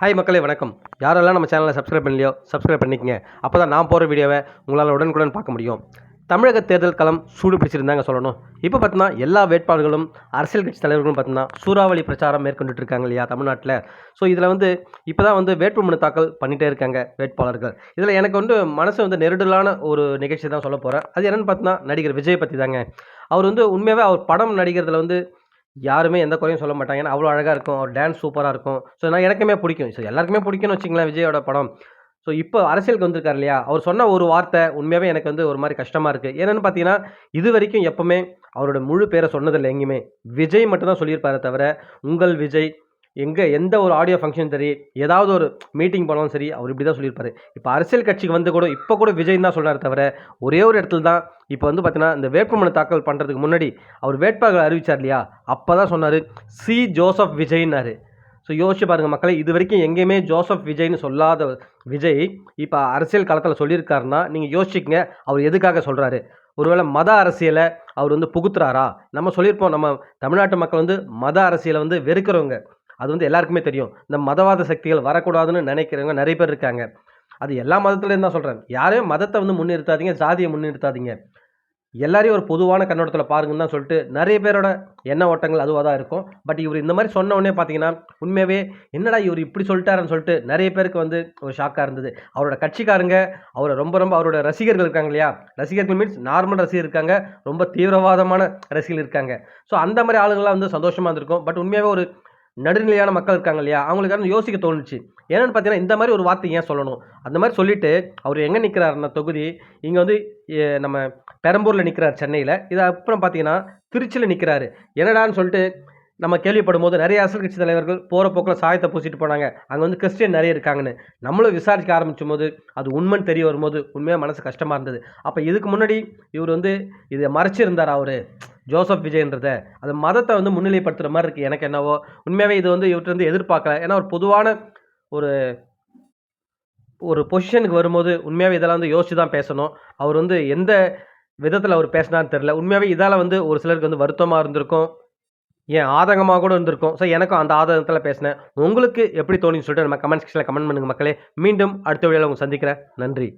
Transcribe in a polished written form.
Hi மக்களே வணக்கம். யாரெல்லாம் நம்ம சேனலை சப்ஸ்கிரைப் பண்ணலையோ சப்ஸ்கிரைப் பண்ணிக்கங்க. அப்போ தான் நான் போகிற வீடியோவை உங்களால் உடனுக்குடன் பார்க்க முடியும். தமிழக தேர்தல் களம் சூடு பிடிச்சிருந்தாங்க சொல்லணும். இப்போ பார்த்தீங்கன்னா எல்லா வேட்பாளர்களும் அரசியல் கட்சி தலைவர்களும் பார்த்தீங்கன்னா சூறாவளி பிரச்சாரம் மேற்கொண்டுட்டு இருக்காங்க இல்லையா தமிழ்நாட்டில். ஸோ இதில் இப்போ தான் வேட்புமனு தாக்கல் பண்ணிகிட்டே இருக்காங்க வேட்பாளர்கள். இதில் எனக்கு மனசு நெருடலான ஒரு நிகழ்ச்சி தான் சொல்ல போகிறேன். அது என்னென்னு பார்த்தீங்கன்னா நடிகர் விஜய் பற்றி தாங்க. அவர் உண்மையாகவே அவர் படம் நடிக்கிறதுல யாருமே எந்த குறையும் சொல்ல மாட்டாங்க. ஏன்னா அவ்வளோ அழகா இருக்கும். அவர் டான்ஸ் சூப்பரா இருக்கும். ஸோ எனக்குமே பிடிக்கும். ஸோ எல்லாருக்குமே பிடிக்கும்னு வச்சுக்கங்களேன் விஜயோட படம். ஸோ இப்போ அரசியலுக்கு வந்திருக்காரு இல்லையா? அவர் சொன்ன ஒரு வார்த்தை உண்மையாவே எனக்கு ஒரு மாரி கஷ்டமா இருக்கு. ஏன்னு பார்த்தீங்கன்னா, இதுவரைக்கும் எப்பவுமே அவரோட முழு பேர சொன்னதில்ல எங்கேயுமே. விஜய் மட்டும் தான் சொல்லியிருப்பாரே தவிர, உங்கள் விஜய் எந்த ஒரு ஆடியோ ஃபங்ஷன் சரி, ஏதாவது ஒரு மீட்டிங் போனாலும் சரி, அவர் இப்படி தான் சொல்லியிருப்பாரு. இப்போ அரசியல் கட்சிக்கு இப்போ கூட விஜய்ன்னு தான் சொல்றாரு தவிர, ஒரே ஒரு இடத்துல தான் இப்போ பார்த்தீங்கன்னா, இந்த வேட்புமனு தாக்கல் பண்ணுறதுக்கு முன்னாடி அவர் வேட்பாளர்கள் அறிவிச்சார் இல்லையா? அப்போ தான் சொன்னாரு, சி. ஜோசப் விஜய்ன்னாரு. ஸோ யோசிச்சு பாருங்க மக்களே, இதுவரைக்கும் எங்கேயுமே ஜோசப் விஜய்ன்னு சொல்லாத விஜய், இப்போ அரசியல் களத்தில் சொல்லியிருக்காருன்னா, நீங்கள் யோசிச்சுக்கங்க அவர் எதுக்காக சொல்கிறாரு? ஒருவேளை மத அரசியலை அவர் புகுத்துறாரா? நம்ம சொல்லியிருப்போம், நம்ம தமிழ்நாட்டு மக்கள் மத அரசியலை வெறுக்கிறவங்க. அது எல்லாருக்குமே தெரியும். இந்த மதவாத சக்திகள் வரக்கூடாதுன்னு நினைக்கிறவங்க நிறைய பேர் இருக்காங்க. அது எல்லா மதத்துலேயும் தான் சொல்கிறேன். யாரையும் மதத்தை முன்னிறுத்தாதீங்க, ஜாதியை முன்னிறுத்தாதீங்க. எல்லாரையும் ஒரு பொதுவான கண்ணோட்டத்தில் பாருங்கன்னு தான் சொல்லிட்டு நிறைய பேரோட எண்ண ஓட்டங்கள் அதுவாக தான் இருக்கும். பட் இவர் இந்த மாதிரி சொன்ன உடனே பார்த்தீங்கன்னா, உண்மையாகவே என்னடா இவர் இப்படி சொல்லிட்டாருன்னு சொல்லிட்டு நிறைய பேருக்கு ஒரு ஷாக்காக இருந்தது. அவரோட கட்சிக்காரங்க, அவரை ரொம்ப அவரோட ரசிகர்கள் இருக்காங்க இல்லையா? ரசிகர்கள் மீன்ஸ் நார்மல் ரசிகர் இருக்காங்க, ரொம்ப தீவிரவாதமான ரசிகர்கள் இருக்காங்க. ஸோ அந்த மாதிரி ஆளுங்கள்லாம் சந்தோஷமாக இருந்திருக்கும். பட் உண்மையாகவே ஒரு நடுநிலையான மக்கள் இருக்காங்க இல்லையா? அவங்களுக்கு யோசிக்க தோணுச்சு. என்னென்னு பார்த்தீங்கன்னா, இந்த மாதிரி ஒரு வார்த்தை ஏன் சொல்லணும்? அந்த மாதிரி சொல்லிவிட்டு அவர் எங்கே நிற்கிறாருன்னா தொகுதி, இங்கே நம்ம பெரம்பூரில் நிற்கிறார் சென்னையில். இது அப்புறம் பார்த்தீங்கன்னா திருச்சியில் நிற்கிறாரு. என்னடான்னு சொல்லிட்டு நம்ம கேள்விப்படும்போது நிறைய அரசியல் கட்சி தலைவர்கள் போகிற போக்கில் சாயத்தை பூசிட்டு போனாங்க. அங்கே கிறிஸ்டியன் நிறைய இருக்காங்கன்னு. நம்மளும் விசாரிக்க ஆரம்பிச்சும் போது அது உண்மைன்னு தெரிய வரும்போது உண்மையாக மனசு கஷ்டமாக இருந்தது. அப்போ இதுக்கு முன்னாடி இவர் இதை மறைச்சிருந்தார் அவர் ஜோசப் விஜய்ன்றத. அது மதத்தை முன்னிலைப்படுத்துகிற மாதிரி இருக்குது எனக்கு என்னவோ. உண்மையாகவே இது இவர்கிட்ட எதிர்பார்க்கல. ஏன்னா ஒரு பொதுவான ஒரு ஒரு பொசிஷனுக்கு வரும்போது உண்மையாகவே இதெல்லாம் யோசிச்சு தான் பேசணும். அவர் எந்த விதத்தில் அவர் பேசினான்னு தெரில. உண்மையாகவே இதால் ஒரு சிலருக்கு வருத்தமாக இருந்திருக்கும், ஏன் ஆதங்கமாக கூட இருந்திருக்கும். ஸோ எனக்கும் அந்த ஆதங்கத்தில் பேசினேன். உங்களுக்கு எப்படி தோணுன்னு சொல்லிட்டு நம்ம கமெண்ட் செக்ஷனில் கமெண்ட் பண்ணுங்கள் மக்களே. மீண்டும் அடுத்த வீடியோவில் உங்களை சந்திக்கிறேன். நன்றி.